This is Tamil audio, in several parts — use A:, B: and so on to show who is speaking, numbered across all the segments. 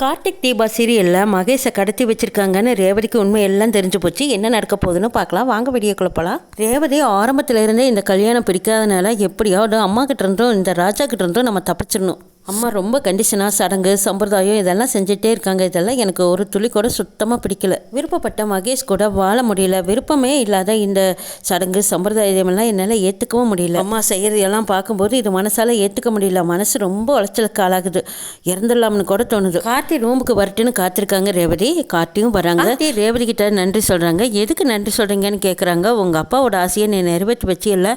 A: கார்த்திக் தீபா சீரியலில் மகேஷை கடத்தி வச்சிருக்காங்கன்னு ரேவதிக்கு உண்மை எல்லாம் தெரிஞ்சு போச்சு. என்ன நடக்க போகுதுன்னு பார்க்கலாம். வாங்க வீடியோக்குள்ள போகலாம். ரேவதி ஆரம்பத்தில் இருந்தே இந்த கல்யாணம் பிடிக்காதனால எப்படியாவது அம்மா கிட்ட இருந்தும் இந்த ராஜா கிட்ட இருந்தும் நம்ம தப்பிச்சிடணும். அம்மா ரொம்ப கண்டிஷனாக சடங்கு சம்பிரதாயம் இதெல்லாம் செஞ்சுட்டே இருக்காங்க. இதெல்லாம் எனக்கு ஒரு துளி கூட சுத்தமாக பிடிக்கல. விருப்பப்பட்ட மகேஷ் கூட வாழ முடியல. விருப்பமே இல்லாத இந்த சடங்கு சம்பிரதாயமெல்லாம் என்னால் ஏற்றுக்கவும் முடியல. அம்மா செய்கிறதெல்லாம் பார்க்கும்போது இது மனசால் ஏற்றுக்க முடியல. மனசு ரொம்ப உளைச்சலுக்கு ஆளாகுது. இறந்துடலாம்னு கூட தோணுது. கார்த்தி ரூமுக்கு வரட்டுன்னு காத்திருக்காங்க ரேவதி. கார்த்தியும் வராங்க. ரேவதி கிட்ட நன்றி சொல்கிறாங்க. எதுக்கு நன்றி சொல்கிறீங்கன்னு கேட்குறாங்க. உங்கள் அப்பாவோட ஆசையை நீ நிறைவேற்றி வச்சு இல்லை,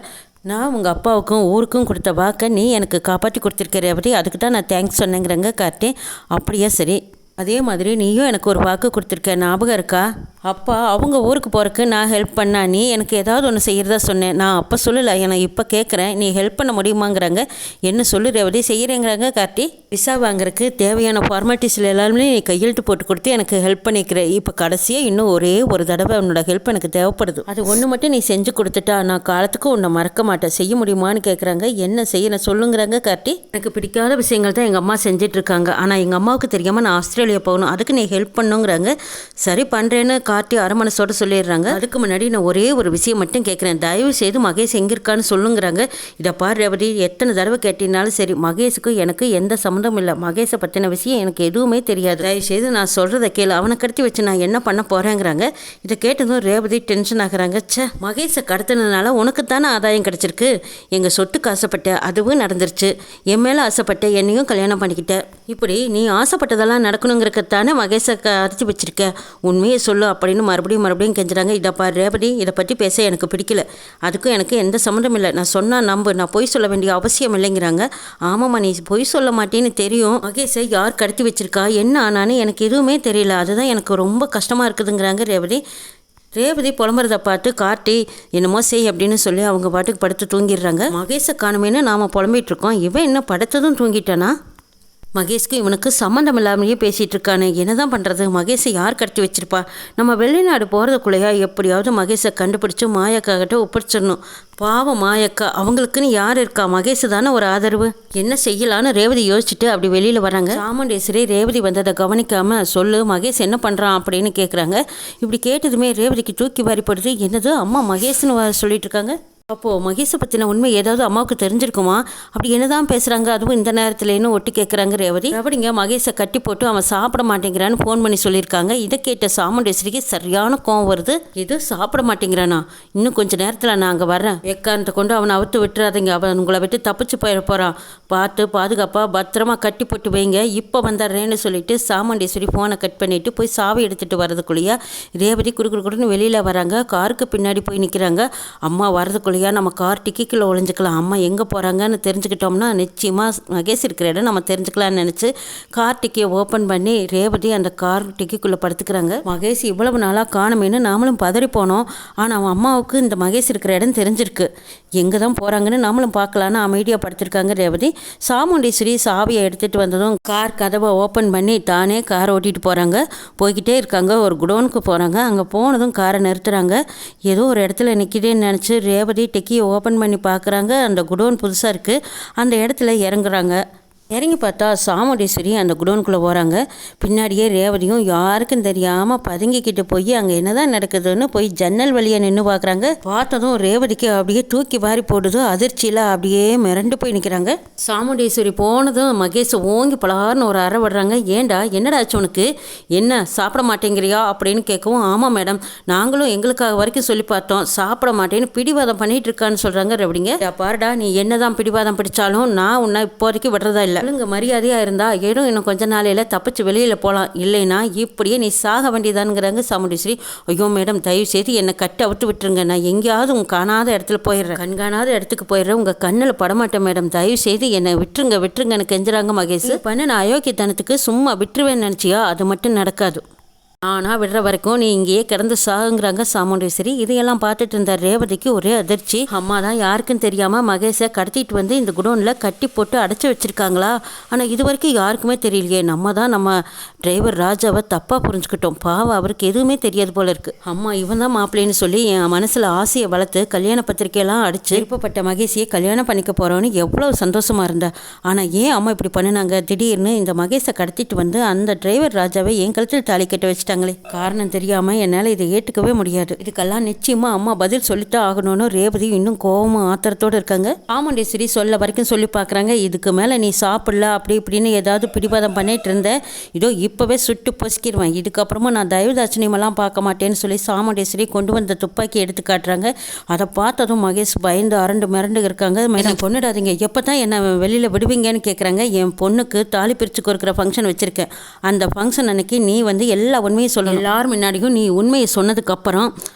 A: நான் உங்கள் அப்பாவுக்கும் ஊருக்கும் கொடுத்த வாக்கை நீ எனக்கு காப்பாற்றி கொடுத்துருக்க ரேவதி, அதுக்கு தான் நான் தேங்க்ஸ் சொன்னேங்கிறங்க கார்த்தி. அப்படியா சரி, அதே மாதிரி நீயும் எனக்கு ஒரு வாக்கு கொடுத்துருக்க, ஞாபகம் இருக்கா? அப்பா அவங்க ஊருக்கு போகிறக்கு நான் ஹெல்ப் பண்ணா நீ எனக்கு ஏதாவது ஒன்று செய்கிறதா சொன்னேன். நான் அப்போ சொல்லலை, எனக்கு இப்போ கேட்குறேன். நீ ஹெல்ப் பண்ண முடியுமாங்கிறாங்க. என்ன சொல்லு ரேவதி, செய்கிறேங்கிறாங்க கார்த்தி. விசா வாங்குறதுக்கு தேவையான ஃபார்மாலிட்டிஸில் எல்லாருமே நீ கையெழுத்து போட்டு கொடுத்து எனக்கு ஹெல்ப் பண்ணிக்கிற. இப்போ கடைசியாக இன்னும் ஒரே ஒரு தடவை உன்னோட ஹெல்ப் எனக்கு தேவைப்படுது. அது ஒன்று மட்டும் நீ செஞ்சு கொடுத்துட்டா நான் காலத்துக்கு உன்னை மறக்க மாட்டேன். செய்ய முடியுமான்னு கேட்குறாங்க. என்ன செய்யணும் சொல்லுங்கிறாங்க கார்த்தி. எனக்கு பிடிக்காத விஷயங்கள் தான் எங்கள் அம்மா செஞ்சிட்ருக்காங்க. ஆனால் எங்கள் அம்மாவுக்கு தெரியாமல் நான் ஆஸ்திரேலியா போகணும், அதுக்கு நீ ஹெல்ப் பண்ணுங்கிறாங்க. சரி பண்ணுறேன்னு கார்த்தி அரமனசோட சொல்லிடுறாங்க. அதுக்கு முன்னாடி நான் ஒரே ஒரு விஷயம் மட்டும் கேட்குறேன். தயவு செய்து மகேஷ் எங்கே இருக்கான்னு சொல்லுங்கிறாங்க. இதை பாரு ரேவதி, எத்தனை தடவை கேட்டினாலும் சரி, மகேஷுக்கு எனக்கு எந்த சம்மந்தம் இல்லை. மகேஷை பற்றின விஷயம் எனக்கு எதுவுமே தெரியாது. தயவு செய்து நான் சொல்கிறத கேளு. அவனை கடத்தி வச்சு நான் என்ன பண்ண போகிறேங்கிறாங்க. இதை கேட்டதும் ரேவதி டென்ஷன் ஆகுறாங்க. மகேஷை கடத்தினதுனால உனக்கு தானே ஆதாயம் கிடச்சிருக்கு. எங்கள் சொத்துக்கு ஆசைப்பட்ட, அதுவும் நடந்துருச்சு. என் மேலே ஆசைப்பட்ட, என்னையும் கல்யாணம் பண்ணிக்கிட்ட. இப்படி நீ ஆசைப்பட்டதெல்லாம் நடக்கணுங்கிறக்கத்தானே மகேஷை அரைச்சி வச்சிருக்க. உண்மையை சொல்லு அப்படின்னு மறுபடியும் கெஞ்சுறாங்க. இதை பாரு ரேவதி, இதை பற்றி பேச எனக்கு பிடிக்கல. அதுக்கும் எனக்கு எந்த சம்மந்தம் இல்லை. நான் சொன்னால் நம்பு, நான் பொய் சொல்ல வேண்டிய அவசியம் இல்லைங்கிறாங்க. ஆமாம்மா, நீ பொய் சொல்ல மாட்டேன்னு தெரியும். மகேஷை யார் கடத்தி வச்சிருக்கா, என்ன ஆனான்னு எனக்கு எதுவுமே தெரியல. அதுதான் எனக்கு ரொம்ப கஷ்டமாக இருக்குதுங்கிறாங்க ரேவதி. ரேவதி புலம்புறதை பார்த்து கார்த்தி என்னமோ செய் அப்படின்னு சொல்லி அவங்க பாட்டுக்கு படுத்து தூங்கிடுறாங்க. மகேஷை காணுமேனு நாம் புலம்பிகிட்டு இருக்கோம். இவன் என்ன படுத்ததும் தூங்கிட்டானா? மகேஷ்க்கு இவனுக்கு சம்மந்தம் இல்லாமலேயே பேசிகிட்டு இருக்கானே, என்ன தான் பண்ணுறது? மகேஷை யார் கடத்தி வச்சிருப்பா? நம்ம வெளிநாடு போகிறதுக்குள்ளேயா எப்படியாவது மகேஷை கண்டுபிடிச்சி மாயக்காகிட்ட ஒப்படைச்சிடணும். பாவம் மாயக்கா, அவங்களுக்குன்னு யார் இருக்கா? மகேஷ் தானே ஒரு ஆதரவு. என்ன செய்யலான்னு ரேவதி யோசிச்சுட்டு அப்படி வெளியில் வராங்க. சாமுண்டேஸ்வரி ரேவதி வந்ததை கவனிக்காம சொல்லு மகேஷ் என்ன பண்ணுறான் அப்படின்னு கேட்குறாங்க. இப்படி கேட்டதுமே ரேவதிக்கு தூக்கி வாரிப்படுது. என்னது அம்மா மகேஷ்னு சொல்லிட்டு இருக்காங்க. அப்போது மகேஷை பற்றின உண்மை ஏதாவது அம்மாவுக்கு தெரிஞ்சிருக்குமா? அப்படி என்ன தான் பேசுகிறாங்க, அதுவும் இந்த நேரத்துலேன்னு ஒட்டி கேட்குறாங்க ரேவதி. ரேவதிங்க மகேஷை கட்டி போட்டு அவன் சாப்பிட மாட்டேங்கிறான்னு ஃபோன் பண்ணி சொல்லியிருக்காங்க. இதை கேட்ட சாமுண்டேஸ்வரிக்கு சரியான கோவம் வருது. இது சாப்பிட மாட்டேங்கிறானா? இன்னும் கொஞ்சம் நேரத்தில் நான் அங்கே வர்றேன். எக்காரணத்தை கொண்டு அவனை அவுத்து விட்டுறாதீங்க. அவன் உங்களை விட்டு தப்பிச்சு போயிட போகிறான். பார்த்து பாதுகாப்பாக பத்திரமா கட்டி போட்டு வைங்க. இப்போ வந்துடுறேன்னு சொல்லிட்டு சாமுண்டேஸ்வரி ஃபோனை கட் பண்ணிவிட்டு போய் சாவி எடுத்துகிட்டு வரதுக்குள்ளேயா ரேவதி குடுக்குன்னு வெளியில் வராங்க. காருக்கு பின்னாடி போய் நிற்கிறாங்க. அம்மா வரதுக்குள்ள நம்ம கார் டிக்கிக்குள்ளே ஒளிஞ்சிக்கலாம். அம்மா எங்கே போகிறாங்கன்னு தெரிஞ்சுக்கிட்டோம்னா நிச்சயமாக மகேஷ் இருக்கிற இடம் நம்ம தெரிஞ்சுக்கலான்னு நினச்சி கார் டிக்கியை ஓப்பன் பண்ணி ரேவதி அந்த கார் டிக்கிக்குள்ளே படுத்துக்கிறாங்க. மகேஷ் இவ்வளவு நாளாக காணுமேனு நாமளும் பதறி போனோம். ஆனால் அவன் அம்மாவுக்கு இந்த மகேஷ் இருக்கிற இடம் தெரிஞ்சிருக்கு. எங்கே தான் போகிறாங்கன்னு நாமளும் பார்க்கலான்னு அமைதியாக படுத்திருக்காங்க ரேவதி. சாமுண்டீஸ்வரி சாவியை எடுத்துகிட்டு வந்ததும் கார் கதவை ஓப்பன் பண்ணி தானே காரை ஓட்டிகிட்டு போகிறாங்க. போய்கிட்டே இருக்காங்க. ஒரு குடோனுக்கு போகிறாங்க. அங்கே போனதும் காரை நிறுத்துகிறாங்க. ஏதோ ஒரு இடத்துல நிற்கிதேன்னு நினச்சி ரேவதி டெக்கியை ஓப்பன் பண்ணி பார்க்குறாங்க. அந்த குடோன் புதுசாக இருக்குது. அந்த இடத்துல இறங்குறாங்க. இறங்கி பார்த்தா சாமுண்டீஸ்வரி அந்த குடோனுக்குள்ளே போகிறாங்க. பின்னாடியே ரேவதியும் யாருக்கும் தெரியாமல் பதுங்கிக்கிட்டு போய் அங்கே என்னதான் நடக்குதுன்னு போய் ஜன்னல் வழியாக நின்று பார்க்குறாங்க. பார்த்ததும் ரேவதிக்கு அப்படியே தூக்கி வாரி போடுது. அதிர்ச்சியில் அப்படியே மிரண்டு போய் நிற்கிறாங்க. சாமுண்டீஸ்வரி போனதும் மகேஷ் ஓங்கி பலார்னு ஒரு அறை விடுறாங்க. ஏண்டா என்னடாச்சு உனக்கு? என்ன சாப்பிட மாட்டேங்கிறியா அப்படின்னு கேட்கவும், ஆமாம் மேடம், நாங்களும் எங்களுக்காக வரைக்கும் சொல்லி பார்த்தோம், சாப்பிட மாட்டேன்னு பிடிவாதம் பண்ணிட்டு இருக்கான்னு சொல்கிறாங்க ரேவதிங்க. பாருடா, நீ என்னதான் பிடிவாதம் பிடிச்சாலும் நான் உன்னை இப்போதைக்கு விடுறதா இல்லை. இங்கே மரியாதையாக இருந்தால் ஏதோ இன்னும் கொஞ்ச நாளையில் தப்பிச்சு வெளியில் போகலாம். இல்லைன்னா இப்படியே நீ சாக வேண்டியதானுங்கிறாங்க சாமுண்டீஸ்வரி. ஐயோ மேடம், தயவு செய்து என்னை கட்டி அவுத்து விட்டுருங்க. நான் எங்கேயாவது உங்கள் காணாத இடத்துல போயிடுறேன், கண்காணாத இடத்துக்கு போயிடுறேன். உங்கள் கண்ணில் படமாட்டேன் மேடம், தயவு செய்து என்னை விட்டுருங்கன்னு கெஞ்சுறாங்க மகேஷ். பண்ண நான் அயோக்கியத்தனத்துக்கு சும்மா விட்டுருவேன்னு நினச்சியா? அது மட்டும் நடக்காது. ஆனால் விடுற வரைக்கும் நீ இங்கேயே கிடந்து சாகுங்கிறாங்க சாமுண்டேஸ்வரி. இதையெல்லாம் பார்த்துட்டு இருந்த ரேவதிக்கு ஒரே அதிர்ச்சி. அம்மா தான் யாருக்கும் தெரியாமல் மகேஷை கடத்திட்டு வந்து இந்த குடோனில் கட்டி போட்டு அடைச்சி வச்சுருக்காங்களா? ஆனால் இது வரைக்கும் யாருக்குமே தெரியலையே. நம்ம டிரைவர் ராஜாவை தப்பாக புரிஞ்சுக்கிட்டோம். பாவம், அவருக்கு எதுவுமே தெரியாது போல இருக்குது. அம்மா இவன் தான் மாப்பிள்ளைன்னு சொல்லி என் மனசில் ஆசையை வளர்த்து கல்யாண பத்திரிக்கையெல்லாம் அடித்து விருப்பப்பட்ட மகேஷையே கல்யாணம் பண்ணிக்க போகிறோன்னு எவ்வளோ சந்தோஷமாக இருந்தா. ஆனால் ஏன் அம்மா இப்படி பண்ணினாங்க? திடீர்னு இந்த மகேஷை கடத்திட்டு வந்து அந்த டிரைவர் ராஜாவை என் கழுத்தில் தாலி கட்ட வச்சுட்டாங்களே. காரணம் தெரியாமல் என்னால் இதை ஏற்றுக்கவே முடியாது. இதுக்கெல்லாம் நிச்சயமாக அம்மா பதில் சொல்லித்தான் ஆகணும்னு ரேவதி இன்னும் கோபமும் ஆத்திரத்தோடு இருக்காங்க. சாமுண்டேஸ்வரி சொல்ல வரைக்கும் சொல்லி பார்க்குறாங்க. இதுக்கு மேலே நீ சாப்பிடல அப்படி இப்படின்னு ஏதாவது பிடிவாதம் பண்ணிட்டு இருந்த, இதோ இப்போவே சுட்டு பொசிக்கிடுவேன். இதுக்கப்புறமா நான் தயவுதாட்சணியமெல்லாம் பார்க்க மாட்டேன்னு சொல்லி சாமுண்டேஸ்வரி கொண்டு வந்த துப்பாக்கி எடுத்து காட்டுறாங்க. அதை பார்த்ததும் மகேஷ் பயந்து அரண்டு மிரண்டு இருக்காங்க. என்னை பொண்ணுடாதீங்க, எப்போ தான் என்னை வெளியில் விடுவீங்கன்னு கேட்குறாங்க. என் பொண்ணுக்கு தாலி பிரித்து கொடுக்குற ஃபங்க்ஷன் வச்சுருக்கேன். அந்த ஃபங்க்ஷன் அன்னைக்கு நீ வந்து எல்லா உண்மையும் சொல்லணும். எல்லாரும் முன்னாடியும் நீ உண்மையை சொன்னதுக்கப்புறம்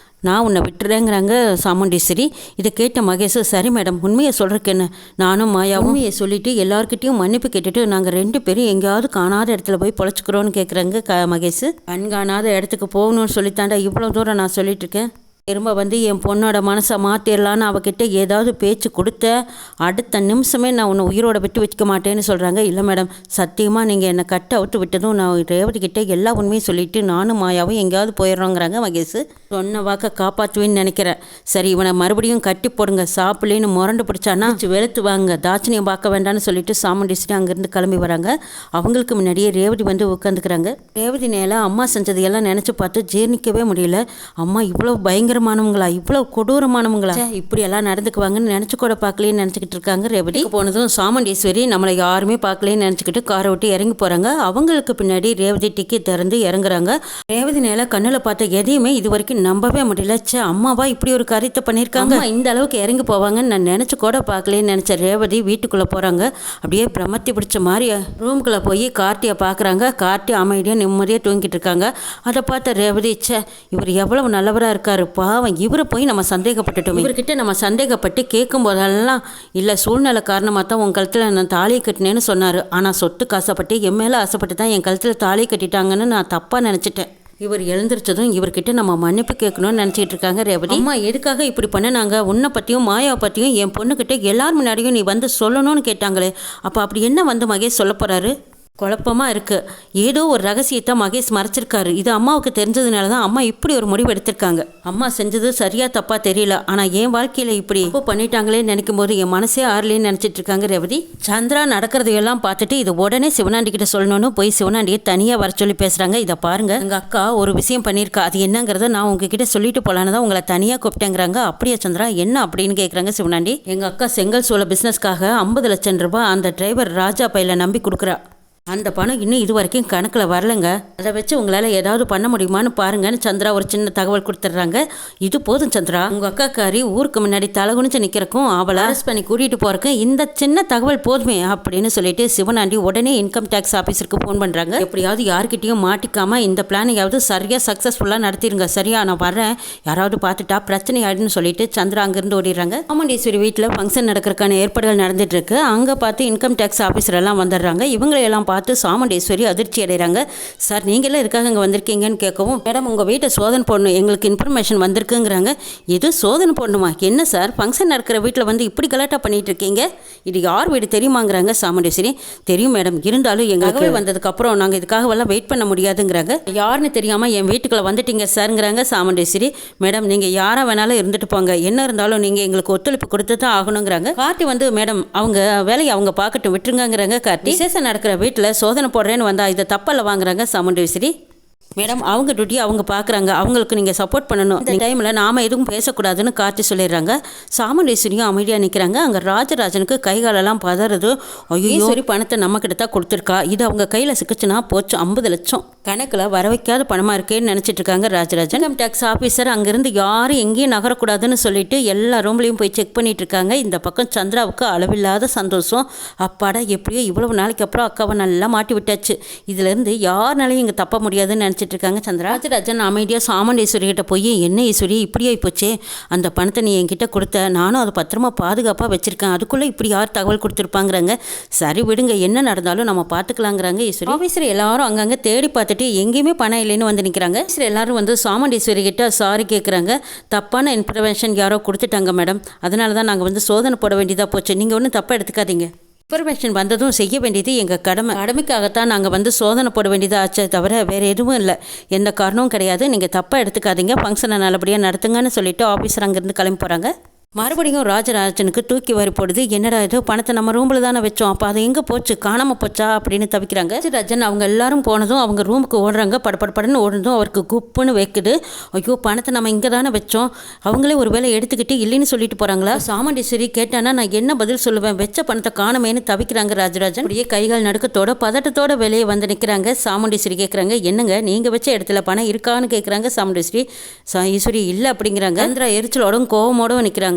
A: நான் உன்னை விட்டுறேங்கிறாங்க சாமுண்டேஸ்வரி. இதை கேட்ட மகேஷ், சரி மேடம், உண்மையை சொல்கிறக்கு என்ன, நானும் மாயா உண்மையை சொல்லிவிட்டு எல்லாருக்கிட்டையும் மன்னிப்பு கேட்டுட்டு நாங்கள் 2 பேரும் எங்கேயாவது காணாத இடத்துல போய் பொழைச்சிக்கிறோன்னு கேட்குறாங்க மகேஷ். கண்காணாத இடத்துக்கு போகணும்னு சொல்லித்தாண்டா இவ்வளோ தூரம் நான் சொல்லிட்டு இருக்கேன். திரும்ப வந்து என் பொண்ணோட மனசை மாற்றிடலான்னு அவகிட்ட ஏதாவது பேச்சு கொடுத்த அடுத்த நிமிஷமே நான் உன்னை உயிரோட விட்டு வச்சுக்க மாட்டேன்னு சொல்கிறாங்க. இல்லை மேடம், சத்தியமாக நீங்கள் என்னை கட்ட அவுட்டு விட்டதும் நான் ரேவதி கிட்டே எல்லா உண்மையும் சொல்லிவிட்டு நானும் மாயாவும் எங்கேயாவது போயிடுறோங்கிறாங்க மகேஷ். சொன்ன வாக்கை காப்பாற்றுவேன்னு நினைக்கிறேன். சரி, இவனை மறுபடியும் கட்டி போடுங்க, சாப்பிடலேன்னு முரண்டு பிடிச்சானா வெளுத்து வாங்க, தாட்சணியம் பார்க்க வேண்டாம்னு சொல்லிட்டு சாமுண்டேஸ்வரி அங்கேருந்து கிளம்பி வராங்க. அவங்களுக்கு முன்னாடியே ரேவதி வந்து உட்காந்துக்கிறாங்க. ரேவதி நேல அம்மா செஞ்சதையெல்லாம் நினச்சி பார்த்து ஜீர்ணிக்கவே முடியல. அம்மா இவ்வளோ பயங்கரமானவங்களா, இவ்வளோ கொடூரமானவங்களா, இப்படி எல்லாம் நடந்துக்குவாங்கன்னு நினச்சி கூட பார்க்கலேன்னு நினச்சிக்கிட்டு இருக்காங்க ரேவதி. போனதும் சாமுண்டேஸ்வரி நம்மளை யாருமே பார்க்கலேன்னு நினச்சிக்கிட்டு காரை விட்டு இறங்கி போகிறாங்க. அவங்களுக்கு பின்னாடி ரேவதி டிக்கெட் திறந்து இறங்குறாங்க. ரேவதி நேல கண்ணில் பார்த்த எதையுமே இது வரைக்கும் நம்பவே முடியல. அம்மாவா இப்படி ஒரு காரியத்தை பண்ணியிருக்காங்க, இந்த அளவுக்கு இறங்கி போவாங்கன்னு நான் நினச்சி கூட பார்க்கலேன்னு நினச்ச ரேவதி வீட்டுக்குள்ளே போகிறாங்க. அப்படியே பிரமத்தி பிடிச்ச மாதிரி ரூம்குள்ளே போய் கார்த்தியை பார்க்குறாங்க. கார்த்தி அமைதியாக நிம்மதியாக தூங்கிட்டு இருக்காங்க. அதை பார்த்த ரேவதி, இவர் எவ்வளவு நல்லவராக இருக்காரு, பாவம் இவரை போய் நம்ம சந்தேகப்பட்டுட்டோம். இவர்கிட்ட நம்ம சந்தேகப்பட்டு கேட்கும் போதெல்லாம் இல்லை சூழ்நிலை காரணமாக தான் உன் கழுத்தில் நான் தாலியை கட்டினேன்னு சொன்னார். ஆனால் சொத்துக்கு ஆசைப்பட்டு என் மேலே ஆசைப்பட்டு தான் என் கழுத்தில் தாலியை கட்டிட்டாங்கன்னு நான் தப்பாக நினச்சிட்டேன். இவர் எழுந்திரிச்சதும் இவர்கிட்ட நம்ம மன்னிப்பு கேட்கணும்னு நினச்சிட்டு இருக்காங்க ரேவதி. அம்மா எதுக்காக இப்படி பண்ணினாங்க, உன்னை பற்றியும் மாயாவை பற்றியும் என் பொண்ணுக்கிட்ட எல்லார் முன்னாடியும் நீ வந்து சொல்லணும்னு கேட்டாங்களே, அப்போ அப்படி என்ன வந்து மகேஷ் சொல்ல போகிறாரு? குழப்பமாக இருக்குது. ஏதோ ஒரு ரகசியத்தை மகேஷ் மறைச்சிருக்காரு. இது அம்மாவுக்கு தெரிஞ்சதுனால தான் அம்மா இப்படி ஒரு முடிவு எடுத்திருக்காங்க. அம்மா செஞ்சது சரியா தப்பா தெரியல, ஆனால் என் வாழ்க்கையில் இப்படி தப்பு பண்ணிட்டாங்களேன்னு நினைக்கும் போது என் மனசே ஆறலேன்னு நினச்சிட்டு இருக்காங்க ரேவதி. சந்திரா நடக்கிறதையெல்லாம் பார்த்துட்டு இது உடனே சிவனாண்டி கிட்ட சொல்லணும்னு போய் சிவனாண்டியை தனியாக வர சொல்லி பேசுகிறாங்க. இதை பாருங்க, எங்கள் அக்கா ஒரு விஷயம் பண்ணியிருக்கா, அது என்னங்கிறத நான் உங்ககிட்ட சொல்லிட்டு போகலான்னு தான் உங்களை தனியாக கூப்பிட்டேங்கிறாங்க. அப்படியே சந்திரா, என்ன அப்படின்னு கேட்குறாங்க சிவனாண்டி. எங்கள் அக்கா செங்கல் சோள பிஸ்னஸ்க்காக 50 லட்சம் ரூபாய் அந்த டிரைவர் ராஜா பையில நம்பி கொடுக்குறா. அந்த பணம் இன்னும் இது வரைக்கும் கணக்கில் வரலைங்க. அதை வச்சு உங்களால் ஏதாவது பண்ண முடியுமான்னு பாருங்கன்னு சந்திரா ஒரு சின்ன தகவல் கொடுத்துட்றாங்க. இது போதும் சந்திரா, உங்கள் அக்காக்காரி ஊருக்கு முன்னாடி தலகுனிச்சு நிற்கிறக்கும் அவளை அரெஸ்ட் பண்ணி கூட்டிகிட்டு போகிறக்கும் இந்த சின்ன தகவல் போதுமே அப்படின்னு சொல்லிட்டு சிவனாண்டி உடனே இன்கம் டேக்ஸ் ஆஃபீஸருக்கு ஃபோன் பண்ணுறாங்க. எப்படியாவது யார்கிட்டையும் மாட்டிக்காமல் இந்த பிளானையாவது சரியாக சக்ஸஸ்ஃபுல்லாக நடத்திடுங்க. சரியா, நான் வரேன், யாராவது பார்த்துட்டா பிரச்சனை ஆயிடுன்னு சொல்லிட்டு சந்திரா அங்கேருந்து ஓடிடுறாங்க. சாமுண்டேஸ்வரி வீட்டில் ஃபங்க்ஷன் நடக்கிறதுக்கான ஏற்பாடுகள் நடந்துட்டு இருக்கு. அங்கே பார்த்து இன்கம் டேக்ஸ் ஆஃபீஸர் எல்லாம் வந்துடுறாங்க. இவங்களையெல்லாம் பார்த்து சாமுண்டேஸ்வரி அதிர்ச்சி அடைகிறாங்க. சார், நீங்களே இருக்காங்க இங்கே வந்திருக்கீங்கன்னு கேட்கவும், மேடம் உங்கள் வீட்டை சோதனை போடணும், எங்களுக்கு இன்ஃபர்மேஷன் வந்திருக்குங்கிறாங்க. எது சோதனை போடணுமா? என்ன சார், ஃபங்க்ஷன் நடக்கிற வீட்டில் வந்து இப்படி கலாட்டா பண்ணிட்டு இருக்கீங்க, இது யார் வீடு தெரியுமாங்கிறாங்க சாமுண்டேஸ்வரி. தெரியும் மேடம், இருந்தாலும் எங்களுக்கு வந்ததுக்கப்புறம் நாங்கள் இதுக்காகவெல்லாம் வெயிட் பண்ண முடியாதுங்கிறாங்க. யாருன்னு தெரியாமல் என் வீட்டுக்குள்ளே வந்துட்டீங்க சாருங்கிறாங்க சாமுண்டேஸ்வரி. மேடம் நீங்கள் யாராக வேணாலும் இருந்துட்டு போங்க, என்ன இருந்தாலும் நீங்கள் எங்களுக்கு ஒத்துழைப்பு கொடுத்து தான் ஆகணுங்கிறாங்க. கார்த்தி வந்து, மேடம் அவங்க வேலையை அவங்க பார்க்கட்டும் விட்டுருங்கிறாங்க. கார்த்தி விசேஷம் நடக்கிற வீட்டில் சோதனை போடுறேன்னு வந்தா இதை தப்பல்ல வாங்குறாங்க சாமுண்டேஸ்வரி. மேடம் அவங்க டியூட்டி அவங்க பார்க்குறாங்க, அவங்களுக்கு நீங்கள் சப்போர்ட் பண்ணணும், இந்த டைமில் நாம் எதுவும் பேசக்கூடாதுன்னு கார்த்தி சொல்லிடுறாங்க. சாமுண்டேஸ்வரியும் அமைதியாக நிற்கிறாங்க. அங்கே ராஜராஜனுக்கு கைகாலெல்லாம் பதறது. ஐயோ, சரி பணத்தை நம்மக்கிட்ட தான் கொடுத்துருக்கா, இது அவங்க கையில் சிக்கிச்சுன்னா போச்சு 50 லட்சம் கணக்கில் வர வைக்காத பணமாக இருக்கேன்னு நினச்சிட்டு இருக்காங்க ராஜராஜன். இன்கம் டேக்ஸ் ஆஃபீஸர் அங்கேருந்து யாரும் எங்கேயும் நகரக்கூடாதுன்னு சொல்லிட்டு எல்லா ரூம்லையும் போய் செக் பண்ணிட்டு இருக்காங்க. இந்த பக்கம் சந்திராவுக்கு அளவில்லாத சந்தோஷம். அப்பாடா, எப்படியோ இவ்வளவு நாளைக்கு அப்புறம் அக்காவை நல்லா மாட்டி விட்டாச்சு, இதுலேருந்து யாருனாலையும் இங்கே தப்ப முடியாதுன்னு நினச்சிட்டு இருக்காங்க சந்திரா. ராஜராஜன் அமைதியாக சாமுண்டேஸ்வரி கிட்ட போய், என்ன ஈஸ்வரி இப்படியே போச்சே, அந்த பணத்தை நீ என்கிட்ட கொடுத்த, நானும் அதை பத்திரமா பாதுகாப்பாக வச்சிருக்கேன், அதுக்குள்ளே இப்படி யார் தகவல் கொடுத்துருப்பாங்கிறாங்க. சரி விடுங்க, என்ன நடந்தாலும் நம்ம பார்த்துக்கலாங்கிறாங்க ஈஸ்வரி. ஆஃபீஸர் எல்லாரும் அங்கங்கே தேடி பார்த்துட்டு பார்த்துட்டு எங்கேயுமே பணம் இல்லைன்னு வந்து நிற்கிறாங்க. எல்லாரும் வந்து சாமுண்டீஸ்வரி கிட்ட சாரி கேட்குறாங்க. தப்பான இன்ஃபர்மேஷன் யாரோ கொடுத்துட்டாங்க மேடம், அதனால தான் நாங்கள் வந்து சோதனை போட வேண்டியதாக போச்சு, நீங்கள் ஒன்றும் தப்பாக எடுத்துக்காதீங்க. இன்ஃபர்மேஷன் வந்ததும் செய்ய வேண்டியது எங்கள் கடமைக்காகத்தான் நாங்கள் வந்து சோதனை போட வேண்டியதாக ஆச்சே தவிர வேறு எதுவும் இல்லை, எந்த காரணமும் கிடையாது, நீங்கள் தப்பாக எடுத்துக்காதீங்க, ஃபங்க்ஷனை நல்லபடியாக நடத்துங்கன்னு சொல்லிட்டு ஆஃபீஸர் அங்கேருந்து கிளம்பி போகிறாங்க. மறுபடியும் ராஜராஜனுக்கு தூக்கி வரி போடுது. என்னடா இது, பணத்தை நம்ம ரூமில் தானே வச்சோம், அப்போ அது எங்கே போச்சு, காணாமல் போச்சா அப்படின்னு தவிக்கிறாங்க. ராஜராஜன் அவங்க எல்லாரும் போனதும் அவங்க ரூமுக்கு ஓடுறாங்க. படப்படன்னு ஓடுனதும் அவருக்கு குப்புன்னு வைக்குது. ஐயோ, பணத்தை நம்ம இங்கே தானே வச்சோம், அவங்களே ஒரு வேளை எடுத்துக்கிட்டு இல்லைன்னு சொல்லிட்டு போகிறாங்களா. சாமுண்டீஸ்வரி கேட்டானா நான் என்ன பதில் சொல்லுவேன், வச்ச பணத்தை காணமேன்னு தவிக்கிறாங்க ராஜராஜன். அப்படியே கைகால் நடுக்கத்தோட பதட்டத்தோட வெளியே வந்து நிற்கிறாங்க. சாமுண்டீஸ்வரி கேட்குறாங்க, என்னங்க நீங்கள் வச்ச இடத்துல பணம் இருக்கான்னு கேட்குறாங்க. சாமுண்டீஸ்வரி ஈஸ்வரி இல்லை அப்படிங்கிறாங்க. சந்திரா எரிச்சலோடும் கோவமோடும் நிற்கிறாங்க.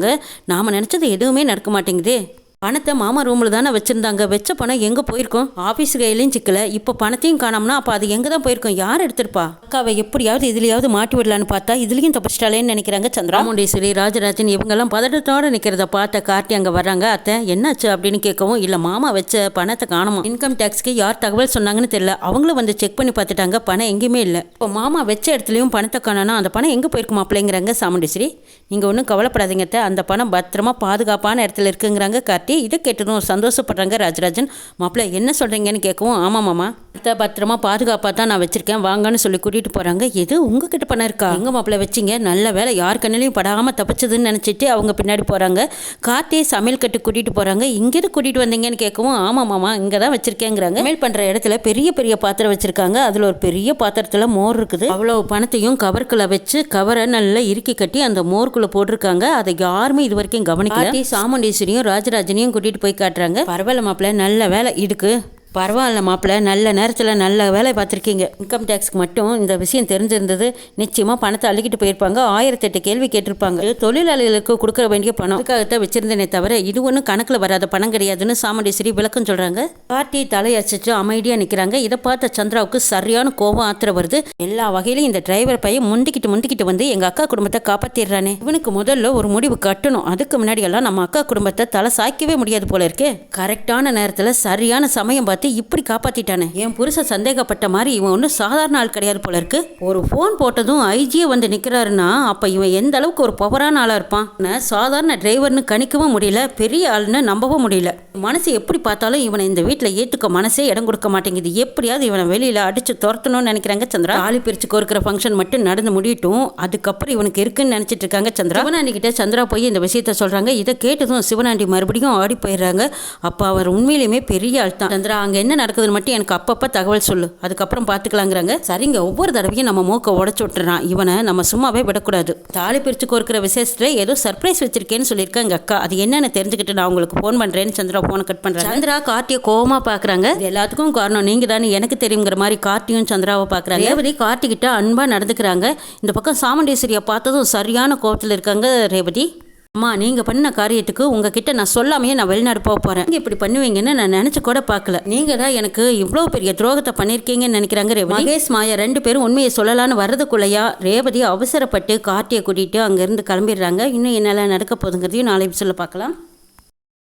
A: நாம நினைச்சது எதுவுமே நடக்க மாட்டேங்குது. பணத்தை மாமா ரூமில் தானே வச்சுருந்தாங்க, வச்ச பணம் எங்கே போயிருக்கும், ஆஃபீஸ் கையிலையும் சிக்கல, இப்போ பணத்தையும் காணோம்னா அப்போ அது எங்கே தான் போயிருக்கும், யார் எடுத்திருப்பா. அக்காவை எப்படியாவது இதுலையாவது மாட்டி விடலான்னு பார்த்தா இதுலேயும் தப்பிச்சிட்டாலேன்னு நினைக்கிறாங்க சந்திரா. சாமுண்டீஸ்வரி ராஜராஜன் இவங்கெல்லாம் பதட்டத்தோடு நிற்கிறத பார்த்த கார்த்தி அங்கே வர்றாங்க. அத்தை என்னாச்சு அப்படின்னு கேட்கவும், இல்லை மாமா வச்ச பணத்தை காணுமா, இன்கம் டேக்ஸ்க்கு யார் தகவல் சொன்னாங்கன்னு தெரியல, அவங்களும் வந்து செக் பண்ணி பார்த்துட்டாங்க, பணம் எங்கேயுமே இல்லை, இப்போ மாமா வச்ச இடத்துலையும் பணத்தை காணோன்னா அந்த பணம் எங்கே போயிருக்குமா அப்படிங்கிறாங்க சாமுண்டீஸ்வரி. நீங்கள் ஒன்றும் கவலைப்படாதீங்க அத்தை, அந்த பணம் பத்திரமா பாதுகாப்பான இடத்துல இருக்குங்கிறாங்க கார்த்தி. இதை கேட்டதும் சந்தோஷப்படுறாங்க ராஜராஜன். மாப்பிள்ளை என்ன சொல்கிறீங்கன்னு கேட்கவும், ஆமாம் மாமா, பத்திரமா பாதுகாப்பாக தான் நான் வச்சிருக்கேன், வாங்கன்னு சொல்லி கூட்டிகிட்டு போகிறாங்க. எது உங்ககிட்ட பணம் இருக்கா, எங்கள் மாப்பிள்ளை வச்சிங்க, நல்ல வேலை யார் கண்ணிலையும் படாமல் தப்பிச்சதுன்னு நினச்சிட்டு அவங்க பின்னாடி போகிறாங்க. கார்த்தியை சமையல் கட்டு கூட்டிகிட்டு போகிறாங்க. இங்கேருந்து கூட்டிகிட்டு வந்தீங்கன்னு கேட்கவும், ஆமாம் மாமா இங்கே தான் வச்சிருக்கேங்கிறாங்க. சமையல் பண்ணுற இடத்துல பெரிய பெரிய பாத்திரம் வச்சுருக்காங்க. அதில் ஒரு பெரிய பாத்திரத்தில் மோர் இருக்குது. அவ்வளோ பணத்தையும் கவருக்குள்ளே வச்சு கவரை நல்லா இறுக்கி கட்டி அந்த மோருக்குள்ளே போட்டிருக்காங்க. அதை யாருமே இது வரைக்கும் கவனிக்கல. சாமுண்டீஸ்வரியும் ராஜராஜனையும் கூட்டிட்டு போய் காட்டுறாங்க. பரவாயில்ல மாப்பிள்ள, நல்ல வேலை இருக்கு, பரவாயில்ல மாப்பிள்ள, நல்ல நேரத்தில் நல்ல வேலை பார்த்துருக்கீங்க. இன்கம் டேக்ஸ்க்கு மட்டும் இந்த விஷயம் தெரிஞ்சிருந்தது நிச்சயமாக பணத்தை அள்ளிக்கிட்டு போயிருப்பாங்க, 1008 கேள்வி கேட்டிருப்பாங்க. தொழிலாளிகளுக்கு கொடுக்க வேண்டிய பணம் அதுக்காகத்தான் வச்சிருந்தேனே தவிர இது ஒன்றும் கணக்கில் வராத பணம் கிடையாதுன்னு சாமுண்டீஸ்வரி விளக்கம் சொல்கிறாங்க. கார்த்தி தலையச்சிட்டு அமைதியாக நிற்கிறாங்க. இதை பார்த்த சந்திராவுக்கு சரியான கோபம் ஆத்திர வருது. எல்லா வகையிலும் இந்த டிரைவர் பையன் முந்திக்கிட்டு வந்து எங்கள் அக்கா குடும்பத்தை காப்பாற்றிடுறானே, இவனுக்கு முதல்ல ஒரு முடிவு கட்டணும், அதுக்கு முன்னாடி எல்லாம் நம்ம அக்கா குடும்பத்தை தலை சாய்க்கவே முடியாது போல இருக்கு. கரெக்டான நேரத்தில் சரியான சமயம் பார்த்து இப்படி காப்பாத்திட்டானே, என் புருஷன் சந்தேகப்பட்ட மாதிரி இவன் ஒன்றும் சாதாரண ஆள் கிடையாது போல இருக்கு. ஒரு போன் போட்டதும் ஐஜியே வந்து நிக்கிறாருன்னா அப்ப இவன் எந்த அளவுக்கு ஒரு பவரான ஆளா இருப்பான். சாதாரண டிரைவர்னு கணிக்கவும் முடியல, பெரிய ஆள்னு நம்பவும் முடியல. மனசு எப்படி பார்த்தாலும் இவனை இந்த வீட்டில் ஏத்துக்க மனசே இடம் கொடுக்க மாட்டேங்குது. எப்படியாவது இவனை வெளியில அடிச்சு துரத்தணும்னு நினைக்கிறாங்க சந்திரா. ஆளி பிரிச்சு கோர்க்கிற ஃபங்க்ஷன் மட்டும் நடந்து முடியட்டும், அதுக்கப்புறம் இவனுக்கு இருக்குன்னு நினைச்சிட்டு இருக்காங்க சந்திரா. சிவனாண்டி கிட்ட சந்திரா போய் இந்த விஷயத்த சொல்றாங்க. இதை கேட்டதும் சிவனாண்டி மறுபடியும் ஆடி போயிடுறாங்க. அப்ப அவர் உண்மையிலுமே பெரிய ஆள் தான். சந்திரா, அங்க என்ன நடக்குதுன்னு மட்டும் எனக்கு அப்பப்போ தகவல் சொல்லு, அதுக்கப்புறம் பார்த்துக்கலாங்கிறாங்க. சரிங்க, ஒவ்வொரு தடவையும் நம்ம மூக்க உடச்சு விட்டுறான், இவனை நம்ம சும்மாவே விடக்கூடாது. தாலி பிரிச்சு கோர்க்கிற விசேஷத்துல ஏதோ சர்ப்ரைஸ் வச்சிருக்கேன்னு சொல்லியிருக்கேன் எங்க அக்கா, அது என்னன்னு தெரிஞ்சுக்கிட்டு நான் உங்களுக்கு ஃபோன் பண்றேன்னு சந்திரா போனை கட் பண்றாங்க. சந்திரா கார்த்தியை கோவமா பாக்குறாங்க. எல்லாத்துக்கும் காரணம் நீங்க தானே எனக்கு தெரியுங்கிற மாதிரி கார்த்தியும் சந்திராவை பாக்குறாங்க. ரேவதி கார்த்தி கிட்ட அன்பா நடந்துக்கிறாங்க. இந்த பக்கம் சாமுண்டீஸ்வரியை பார்த்ததும் சரியான கோபத்தில் இருக்காங்க ரேவதி. அம்மா, நீங்கள் பண்ண காரியத்துக்கு உங்ககிட்ட நான் சொல்லாமையே நான் வெளிநாடு போக போகிறேன், நீங்கள் இப்படி பண்ணுவீங்கன்னு நான் நினச்சி கூட பார்க்கல, நீங்கள் தான் எனக்கு இவ்வளோ பெரிய துரோகத்தை பண்ணியிருக்கீங்கன்னு நினைக்கிறாங்க ரேவதி. மகேஷ் மாயா 2 பேரும் உண்மையை சொல்லலான்னு வர்றதுக்குள்ளையா ரேவதி அவசரப்பட்டு கார்த்தியை கூட்டிகிட்டு அங்கேருந்து கிளம்பிடுறாங்க. இன்னும் என்னால் நடக்க போதுங்கிறதையும் நாளை சொல்ல பார்க்கலாம்.